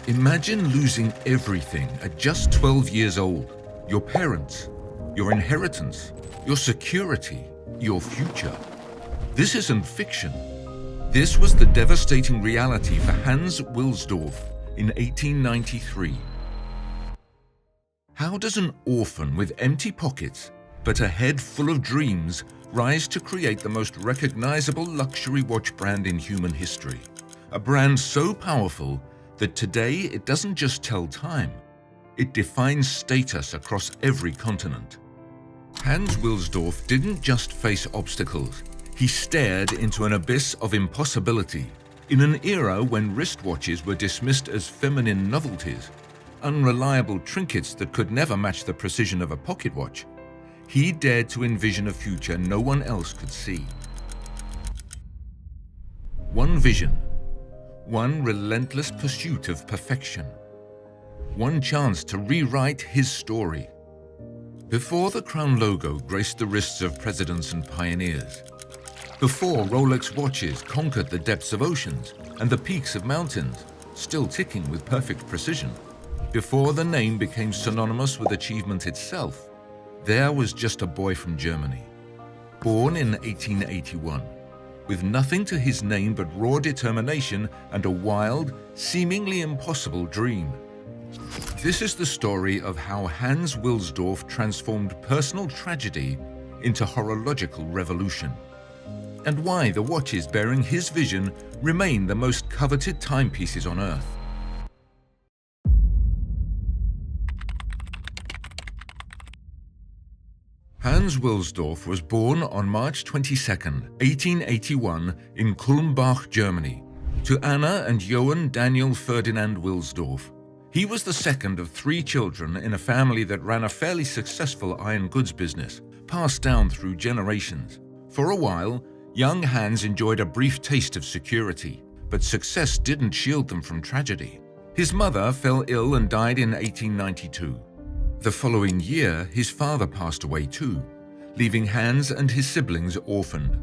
Imagine losing everything at just 12 years old. Your parents, your inheritance, your security, your future. This isn't fiction. This was the devastating reality for Hans Wilsdorf in 1893. How does an orphan with empty pockets but a head full of dreams rise to create the most recognizable luxury watch brand in human history? A brand so powerful that today it doesn't just tell time, it defines status across every continent. Hans Wilsdorf didn't just face obstacles, he stared into an abyss of impossibility. In an era when wristwatches were dismissed as feminine novelties, unreliable trinkets that could never match the precision of a pocket watch, he dared to envision a future no one else could see. One vision, one relentless pursuit of perfection, one chance to rewrite his story. Before the crown logo graced the wrists of presidents and pioneers, before Rolex watches conquered the depths of oceans and the peaks of mountains, still ticking with perfect precision, before the name became synonymous with achievement itself, there was just a boy from Germany, born in 1881, with nothing to his name but raw determination and a wild, seemingly impossible dream. This is the story of how Hans Wilsdorf transformed personal tragedy into horological revolution, and why the watches bearing his vision remain the most coveted timepieces on Earth. Hans Wilsdorf was born on March 22, 1881 in Kulmbach, Germany, to Anna and Johann Daniel Ferdinand Wilsdorf. He was the second of 3 children in a family that ran a fairly successful iron goods business, passed down through generations. For a while, young Hans enjoyed a brief taste of security, but success didn't shield them from tragedy. His mother fell ill and died in 1892. The following year, his father passed away too, leaving Hans and his siblings orphaned.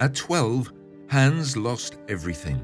At 12, Hans lost everything: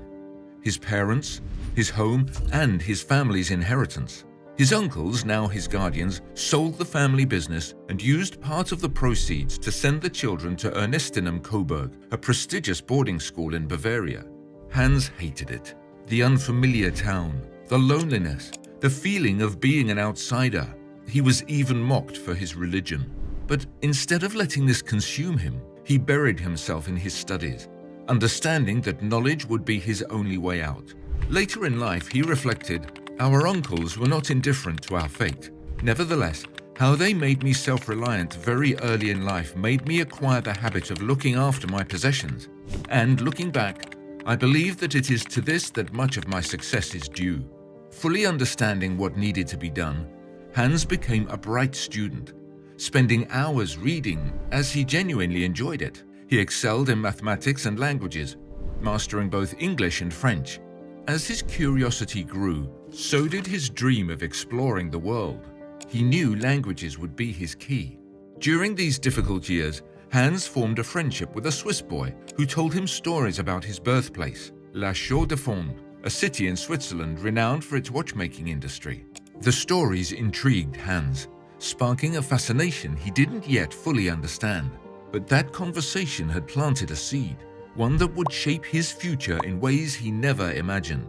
his parents, his home, and his family's inheritance. His uncles, now his guardians, sold the family business and used part of the proceeds to send the children to Ernestinum Coburg, a prestigious boarding school in Bavaria. Hans hated it. The unfamiliar town, the loneliness, the feeling of being an outsider. He was even mocked for his religion. But instead of letting this consume him, he buried himself in his studies, understanding that knowledge would be his only way out. Later in life, he reflected, "Our uncles were not indifferent to our fate. Nevertheless, how they made me self-reliant very early in life made me acquire the habit of looking after my possessions. And looking back, I believe that it is to this that much of my success is due." Fully understanding what needed to be done, Hans became a bright student, spending hours reading as he genuinely enjoyed it. He excelled in mathematics and languages, mastering both English and French. As his curiosity grew, so did his dream of exploring the world. He knew languages would be his key. During these difficult years, Hans formed a friendship with a Swiss boy who told him stories about his birthplace, La Chaux-de-Fonds, a city in Switzerland renowned for its watchmaking industry. The stories intrigued Hans, sparking a fascination he didn't yet fully understand. But that conversation had planted a seed, one that would shape his future in ways he never imagined.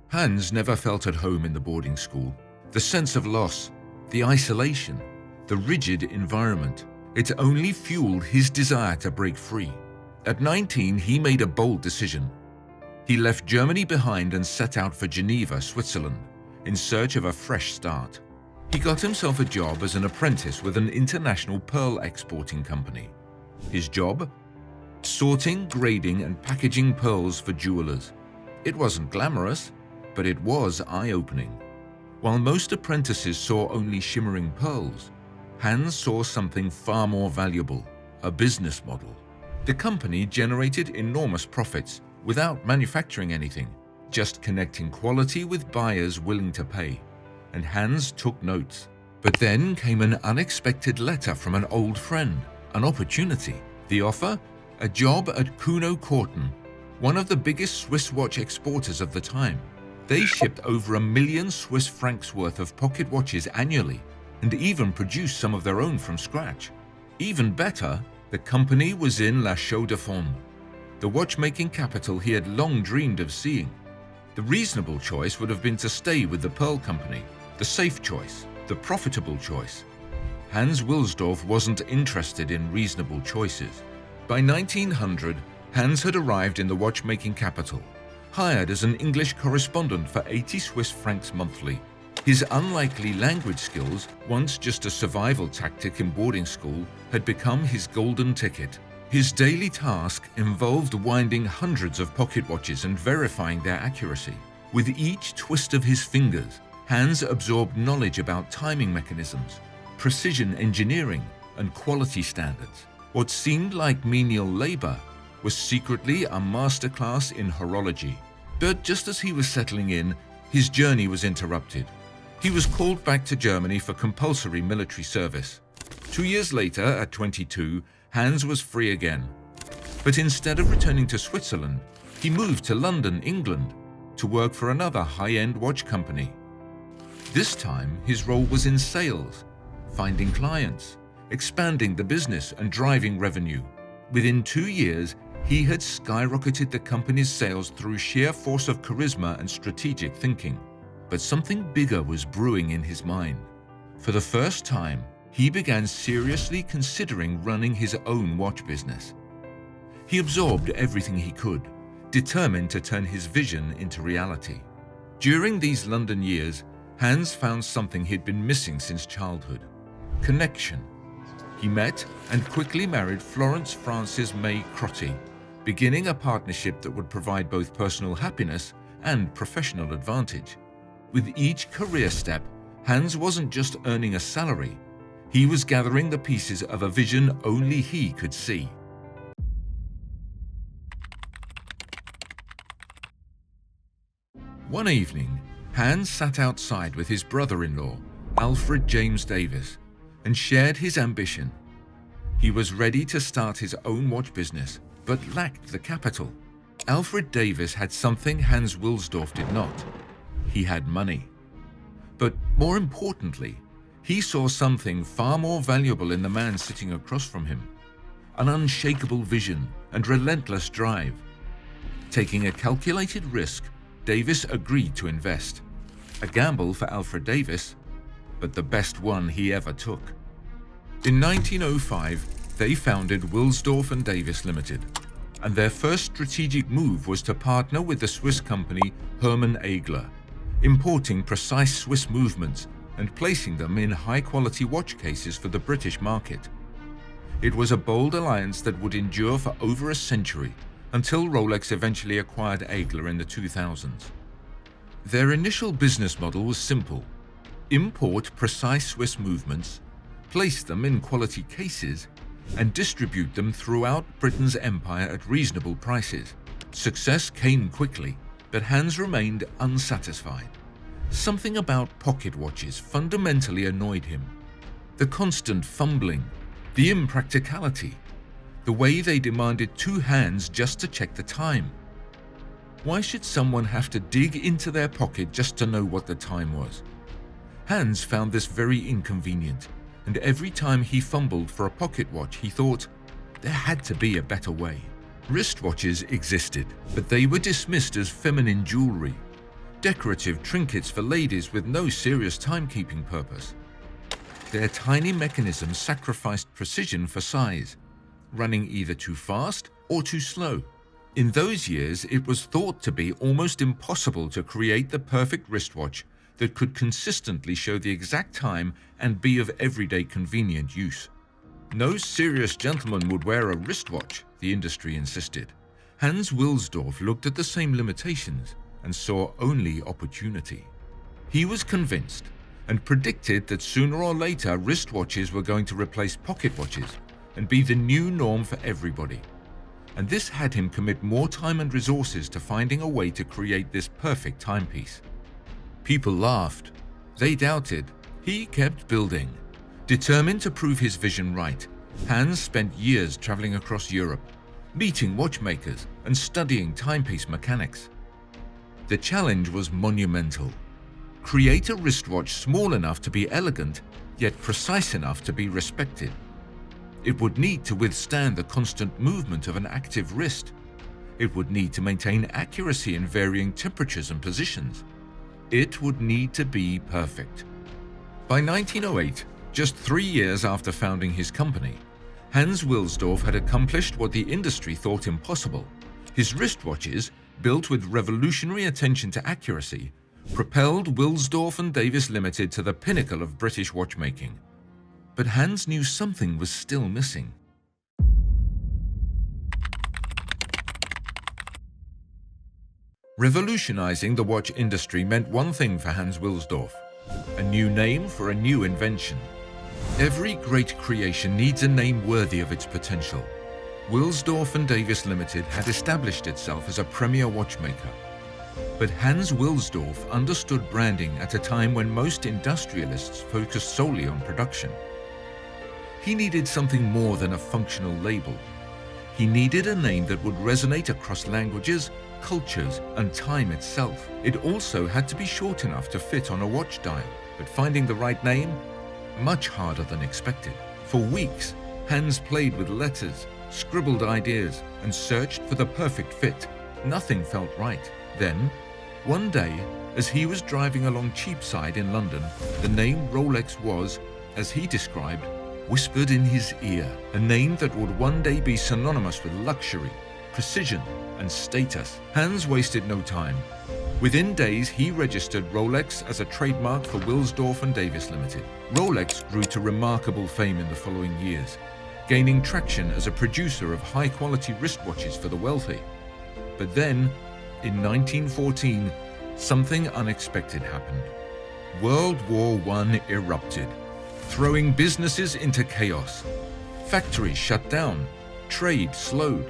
Hans never felt at home in the boarding school. The sense of loss, the isolation, the rigid environment, it only fueled his desire to break free. At 19, he made a bold decision. He left Germany behind and set out for Geneva, Switzerland, in search of a fresh start. He got himself a job as an apprentice with an international pearl exporting company. His job? Sorting, grading, and packaging pearls for jewelers. It wasn't glamorous, but it was eye-opening. While most apprentices saw only shimmering pearls, Hans saw something far more valuable: a business model. The company generated enormous profits without manufacturing anything, just connecting quality with buyers willing to pay. And Hans took notes. But then came an unexpected letter from an old friend, an opportunity. The offer? a job at Kuno Korten, one of the biggest Swiss watch exporters of the time. They shipped over 1 million Swiss francs worth of pocket watches annually and even produced some of their own from scratch. Even better, the company was in La Chaux-de-Fonds, the watchmaking capital he had long dreamed of seeing. The reasonable choice would have been to stay with the Pearl Company, the safe choice, the profitable choice. Hans Wilsdorf wasn't interested in reasonable choices. By 1900, Hans had arrived in the watchmaking capital, hired as an English correspondent for 80 Swiss francs monthly. His unlikely language skills, once just a survival tactic in boarding school, had become his golden ticket. His daily task involved winding hundreds of pocket watches and verifying their accuracy. With each twist of his fingers, Hans absorbed knowledge about timing mechanisms, precision engineering, and quality standards. What seemed like menial labor was secretly a masterclass in horology. But just as he was settling in, his journey was interrupted. He was called back to Germany for compulsory military service. 2 years later, at 22, Hans was free again. But instead of returning to Switzerland, he moved to London, England, to work for another high-end watch company. This time, his role was in sales, finding clients, expanding the business, and driving revenue. Within 2 years, he had skyrocketed the company's sales through sheer force of charisma and strategic thinking. But something bigger was brewing in his mind. For the first time, he began seriously considering running his own watch business. He absorbed everything he could, determined to turn his vision into reality. During these London years, Hans found something he'd been missing since childhood: connection. He met and quickly married Florence Frances May Crotty, beginning a partnership that would provide both personal happiness and professional advantage. With each career step, Hans wasn't just earning a salary, he was gathering the pieces of a vision only he could see. One evening, Hans sat outside with his brother-in-law, Alfred James Davis, and shared his ambition. He was ready to start his own watch business, but lacked the capital. Alfred Davis had something Hans Wilsdorf did not. He had money. But more importantly, he saw something far more valuable in the man sitting across from him: an unshakable vision and relentless drive. Taking a calculated risk, Davis agreed to invest. A gamble for Alfred Davis, but the best one he ever took. In 1905, they founded Wilsdorf Davis Ltd, and their first strategic move was to partner with the Swiss company Hermann Eigler, importing precise Swiss movements and placing them in high-quality watch cases for the British market. It was a bold alliance that would endure for over a century, until Rolex eventually acquired Eigler in the 2000s. Their initial business model was simple: import precise Swiss movements, place them in quality cases, and distribute them throughout Britain's empire at reasonable prices. Success came quickly, but Hans remained unsatisfied. Something about pocket watches fundamentally annoyed him. The constant fumbling, the impracticality, the way they demanded 2 hands just to check the time. Why should someone have to dig into their pocket just to know what the time was? Hans found this very inconvenient, and every time he fumbled for a pocket watch, he thought, there had to be a better way. Wristwatches existed, but they were dismissed as feminine jewelry, decorative trinkets for ladies with no serious timekeeping purpose. Their tiny mechanisms sacrificed precision for size, running either too fast or too slow. In those years, it was thought to be almost impossible to create the perfect wristwatch that could consistently show the exact time and be of everyday convenient use. No serious gentleman would wear a wristwatch, the industry insisted. Hans Wilsdorf looked at the same limitations and saw only opportunity. He was convinced and predicted that sooner or later wristwatches were going to replace pocket watches and be the new norm for everybody. And this had him commit more time and resources to finding a way to create this perfect timepiece. People laughed. They doubted. He kept building. Determined to prove his vision right, Hans spent years traveling across Europe, meeting watchmakers and studying timepiece mechanics. The challenge was monumental. Create a wristwatch small enough to be elegant, yet precise enough to be respected. It would need to withstand the constant movement of an active wrist. It would need to maintain accuracy in varying temperatures and positions. It would need to be perfect. By 1908, just 3 years after founding his company, Hans Wilsdorf had accomplished what the industry thought impossible. His wristwatches, built with revolutionary attention to accuracy, propelled Wilsdorf Davis Ltd to the pinnacle of British watchmaking. But Hans knew something was still missing. Revolutionizing the watch industry meant one thing for Hans Wilsdorf: a new name for a new invention. Every great creation needs a name worthy of its potential. Wilsdorf Davis Ltd had established itself as a premier watchmaker. But Hans Wilsdorf understood branding at a time when most industrialists focused solely on production. He needed something more than a functional label. He needed a name that would resonate across languages, cultures, and time itself. It also had to be short enough to fit on a watch dial, but finding the right name, much harder than expected. For weeks, Hans played with letters, scribbled ideas, and searched for the perfect fit. Nothing felt right. Then, one day, as he was driving along Cheapside in London, the name Rolex was, as he described, whispered in his ear, a name that would one day be synonymous with luxury, precision, and status. Hans wasted no time. Within days, he registered Rolex as a trademark for Wilsdorf Davis Ltd. Rolex grew to remarkable fame in the following years, gaining traction as a producer of high-quality wristwatches for the wealthy. But then, in 1914, something unexpected happened. World War I erupted, throwing businesses into chaos. Factories shut down, trade slowed.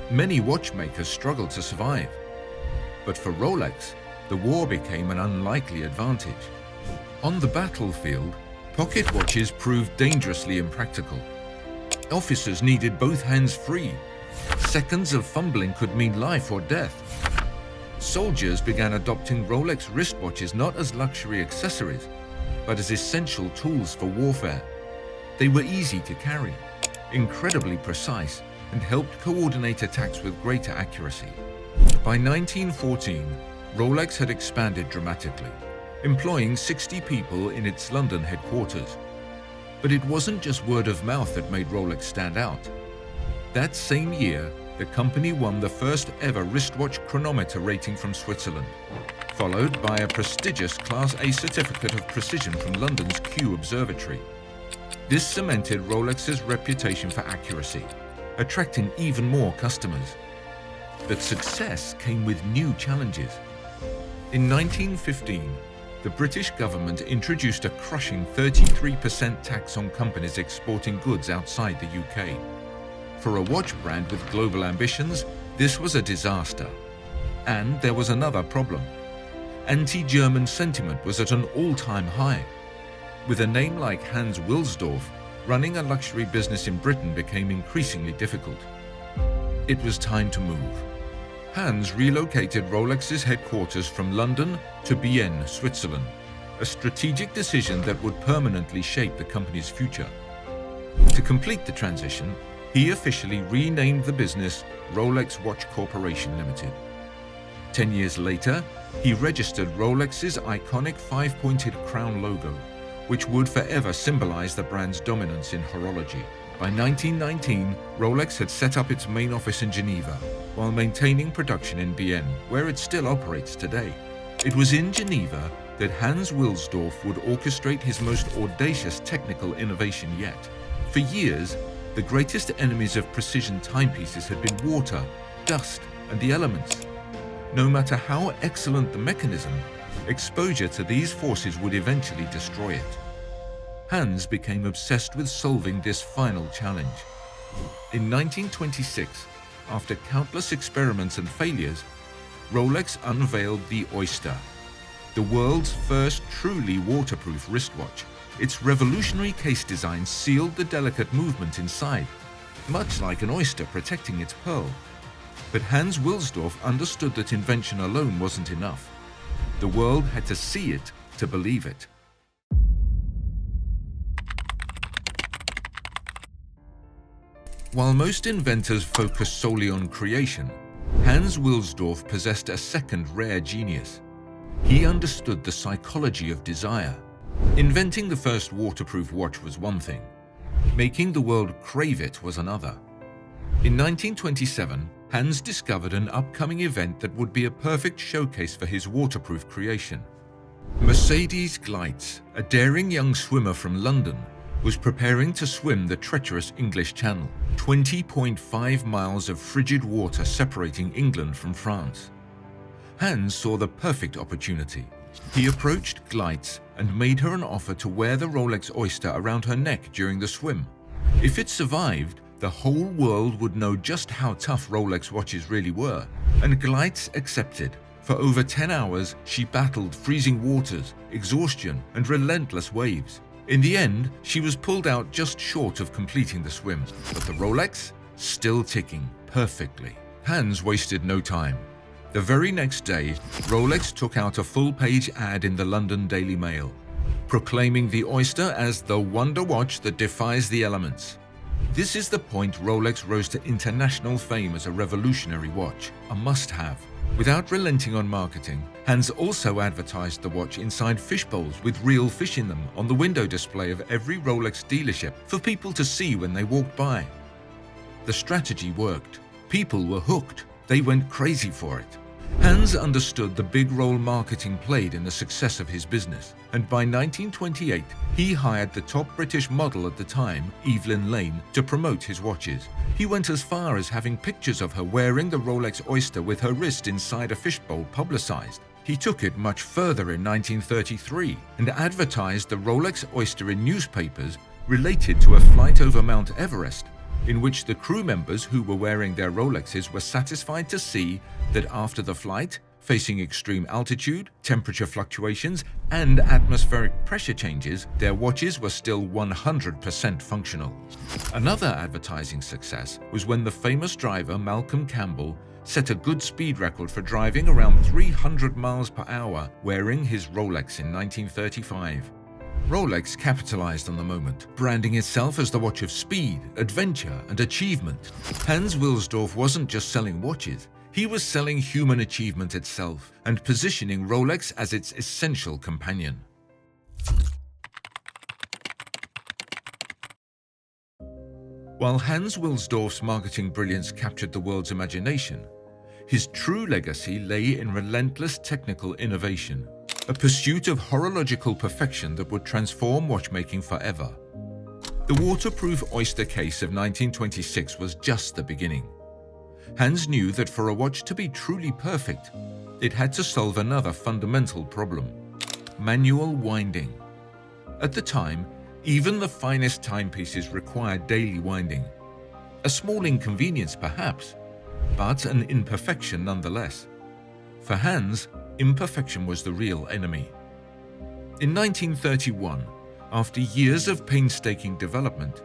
Many watchmakers struggled to survive. But for Rolex, the war became an unlikely advantage. On the battlefield, pocket watches proved dangerously impractical. Officers needed both hands free. Seconds of fumbling could mean life or death. Soldiers began adopting Rolex wristwatches not as luxury accessories, but as essential tools for warfare. They were easy to carry, incredibly precise, and helped coordinate attacks with greater accuracy. By 1914, Rolex had expanded dramatically, employing 60 people in its London headquarters. But it wasn't just word of mouth that made Rolex stand out. That same year, the company won the first ever wristwatch chronometer rating from Switzerland, followed by a prestigious Class A certificate of precision from London's Kew Observatory. This cemented Rolex's reputation for accuracy, attracting even more customers. But success came with new challenges. In 1915, the British government introduced a crushing 33% tax on companies exporting goods outside the UK. For a watch brand with global ambitions, this was a disaster. And there was another problem. Anti-German sentiment was at an all-time high. With a name like Hans Wilsdorf, running a luxury business in Britain became increasingly difficult. It was time to move. Hans relocated Rolex's headquarters from London to Bienne, Switzerland, a strategic decision that would permanently shape the company's future. To complete the transition, he officially renamed the business Rolex Watch Corporation Limited. 10 years later, he registered Rolex's iconic 5-pointed crown logo, which would forever symbolize the brand's dominance in horology. By 1919, Rolex had set up its main office in Geneva, while maintaining production in Bienne, where it still operates today. It was in Geneva that Hans Wilsdorf would orchestrate his most audacious technical innovation yet. For years, the greatest enemies of precision timepieces had been water, dust, and the elements. No matter how excellent the mechanism, exposure to these forces would eventually destroy it. Hans became obsessed with solving this final challenge. In 1926, after countless experiments and failures, Rolex unveiled the Oyster, the world's first truly waterproof wristwatch. Its revolutionary case design sealed the delicate movement inside, much like an oyster protecting its pearl. But Hans Wilsdorf understood that invention alone wasn't enough. The world had to see it to believe it. While most inventors focus solely on creation, Hans Wilsdorf possessed a second rare genius. He understood the psychology of desire. Inventing the first waterproof watch was one thing. Making the world crave it was another. In 1927, Hans discovered an upcoming event that would be a perfect showcase for his waterproof creation. Mercedes Gleitz, a daring young swimmer from London, was preparing to swim the treacherous English Channel, 20.5 miles of frigid water separating England from France. Hans saw the perfect opportunity. He approached Gleitz and made her an offer to wear the Rolex Oyster around her neck during the swim. If it survived, the whole world would know just how tough Rolex watches really were, and Gleitz accepted. For over 10 hours, she battled freezing waters, exhaustion, and relentless waves. In the end, she was pulled out just short of completing the swim, but the Rolex still ticking perfectly. Hans wasted no time. The very next day, Rolex took out a full-page ad in the London Daily Mail, proclaiming the Oyster as the wonder watch that defies the elements. This is the point Rolex rose to international fame as a revolutionary watch, a must-have. Without relenting on marketing, Hans also advertised the watch inside fish bowls with real fish in them on the window display of every Rolex dealership for people to see when they walked by. The strategy worked. People were hooked. They went crazy for it. Hans understood the big role marketing played in the success of his business, and by 1928, he hired the top British model at the time, Evelyn Lane, to promote his watches. He went as far as having pictures of her wearing the Rolex Oyster with her wrist inside a fishbowl publicized. He took it much further in 1933 and advertised the Rolex Oyster in newspapers related to a flight over Mount Everest, in which the crew members who were wearing their Rolexes were satisfied to see that after the flight, facing extreme altitude, temperature fluctuations, and atmospheric pressure changes, their watches were still 100% functional. Another advertising success was when the famous driver Malcolm Campbell set a good speed record for driving around 300 miles per hour wearing his Rolex in 1935. Rolex capitalized on the moment, branding itself as the watch of speed, adventure, and achievement. Hans Wilsdorf wasn't just selling watches, he was selling human achievement itself and positioning Rolex as its essential companion. While Hans Wilsdorf's marketing brilliance captured the world's imagination, his true legacy lay in relentless technical innovation, a pursuit of horological perfection that would transform watchmaking forever. The waterproof Oyster case of 1926 was just the beginning. Hans knew that for a watch to be truly perfect, it had to solve another fundamental problem: manual winding. At the time, even the finest timepieces required daily winding. A small inconvenience perhaps, but an imperfection nonetheless. For Hans, imperfection was the real enemy. In 1931, after years of painstaking development,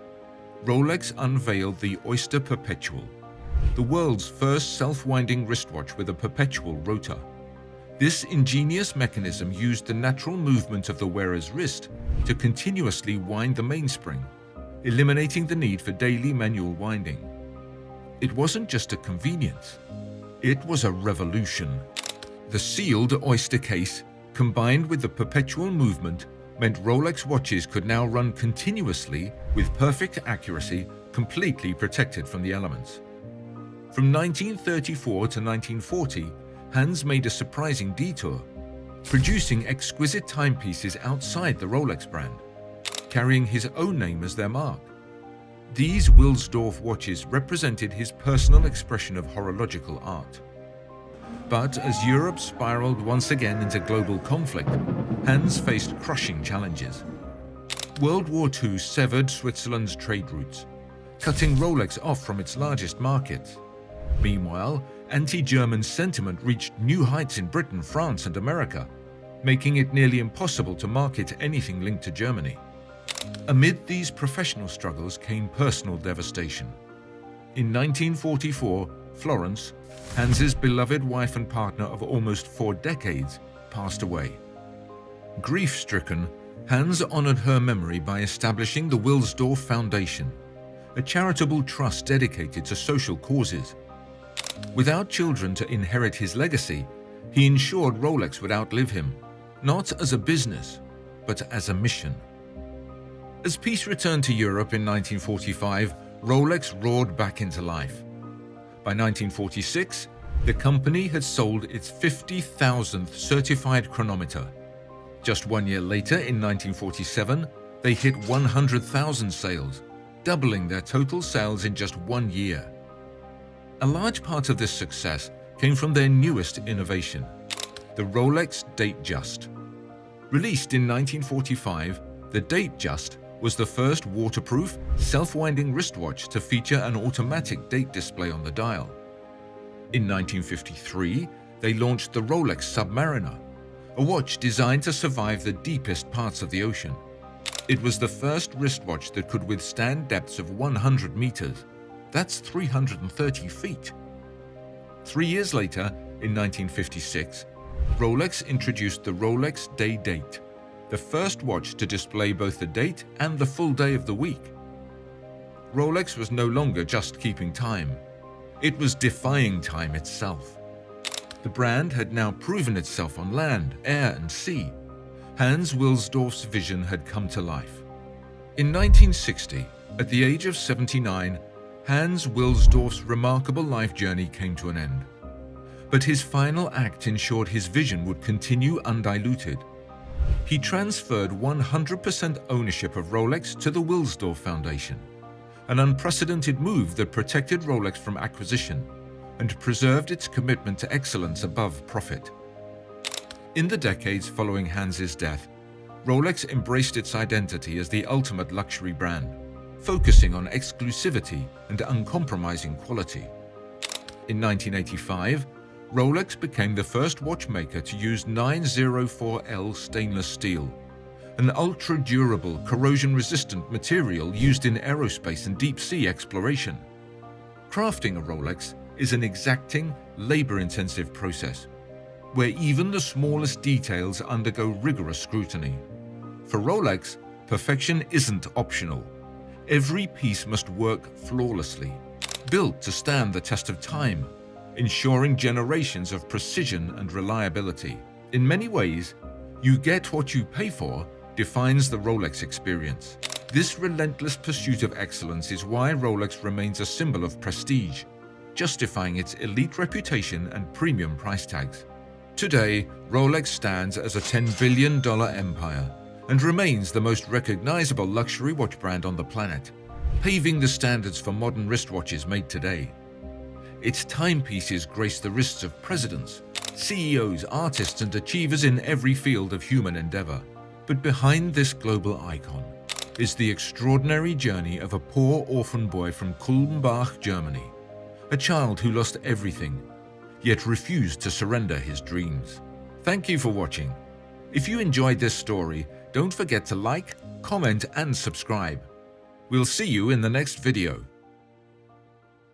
Rolex unveiled the Oyster Perpetual, the world's first self-winding wristwatch with a perpetual rotor. This ingenious mechanism used the natural movement of the wearer's wrist to continuously wind the mainspring, eliminating the need for daily manual winding. It wasn't just a convenience, it was a revolution. The sealed Oyster case, combined with the perpetual movement, meant Rolex watches could now run continuously with perfect accuracy, completely protected from the elements. From 1934 to 1940, Hans made a surprising detour, producing exquisite timepieces outside the Rolex brand, carrying his own name as their mark. These Wilsdorf watches represented his personal expression of horological art. But as Europe spiraled once again into global conflict, Hans faced crushing challenges. World War II severed Switzerland's trade routes, cutting Rolex off from its largest markets. Meanwhile, anti-German sentiment reached new heights in Britain, France, and America, making it nearly impossible to market anything linked to Germany. Amid these professional struggles came personal devastation. In 1944, Florence, Hans's beloved wife and partner of almost 4 decades, passed away. Grief-stricken, Hans honored her memory by establishing the Wilsdorf Foundation, a charitable trust dedicated to social causes. Without children to inherit his legacy, he ensured Rolex would outlive him, not as a business, but as a mission. As peace returned to Europe in 1945, Rolex roared back into life. By 1946, the company had sold its 50,000th certified chronometer. Just 1 year later, in 1947, they hit 100,000 sales, doubling their total sales in just 1 year. A large part of this success came from their newest innovation, the Rolex Datejust. Released in 1945, the Datejust was the first waterproof, self-winding wristwatch to feature an automatic date display on the dial. In 1953, they launched the Rolex Submariner, a watch designed to survive the deepest parts of the ocean. It was the first wristwatch that could withstand depths of 100 meters. That's 330 feet. 3 years later, in 1956, Rolex introduced the Rolex Day Date, the first watch to display both the date and the full day of the week. Rolex was no longer just keeping time. It was defying time itself. The brand had now proven itself on land, air, and sea. Hans Wilsdorf's vision had come to life. In 1960, at the age of 79, Hans Wilsdorf's remarkable life journey came to an end. But his final act ensured his vision would continue undiluted. He transferred 100% ownership of Rolex to the Wilsdorf Foundation, an unprecedented move that protected Rolex from acquisition and preserved its commitment to excellence above profit. In the decades following Hans's death, Rolex embraced its identity as the ultimate luxury brand, focusing on exclusivity and uncompromising quality. In 1985, Rolex became the first watchmaker to use 904L stainless steel, an ultra-durable, corrosion-resistant material used in aerospace and deep-sea exploration. Crafting a Rolex is an exacting, labor-intensive process, where even the smallest details undergo rigorous scrutiny. For Rolex, perfection isn't optional. Every piece must work flawlessly, built to stand the test of time, ensuring generations of precision and reliability. In many ways, "you get what you pay for" defines the Rolex experience. This relentless pursuit of excellence is why Rolex remains a symbol of prestige, justifying its elite reputation and premium price tags. Today, Rolex stands as a $10 billion empire and remains the most recognizable luxury watch brand on the planet, paving the standards for modern wristwatches made today. Its timepieces grace the wrists of presidents, CEOs, artists, and achievers in every field of human endeavor. But behind this global icon is the extraordinary journey of a poor orphan boy from Kulmbach, Germany, a child who lost everything, yet refused to surrender his dreams. Thank you for watching. If you enjoyed this story, don't forget to like, comment, and subscribe. We'll see you in the next video.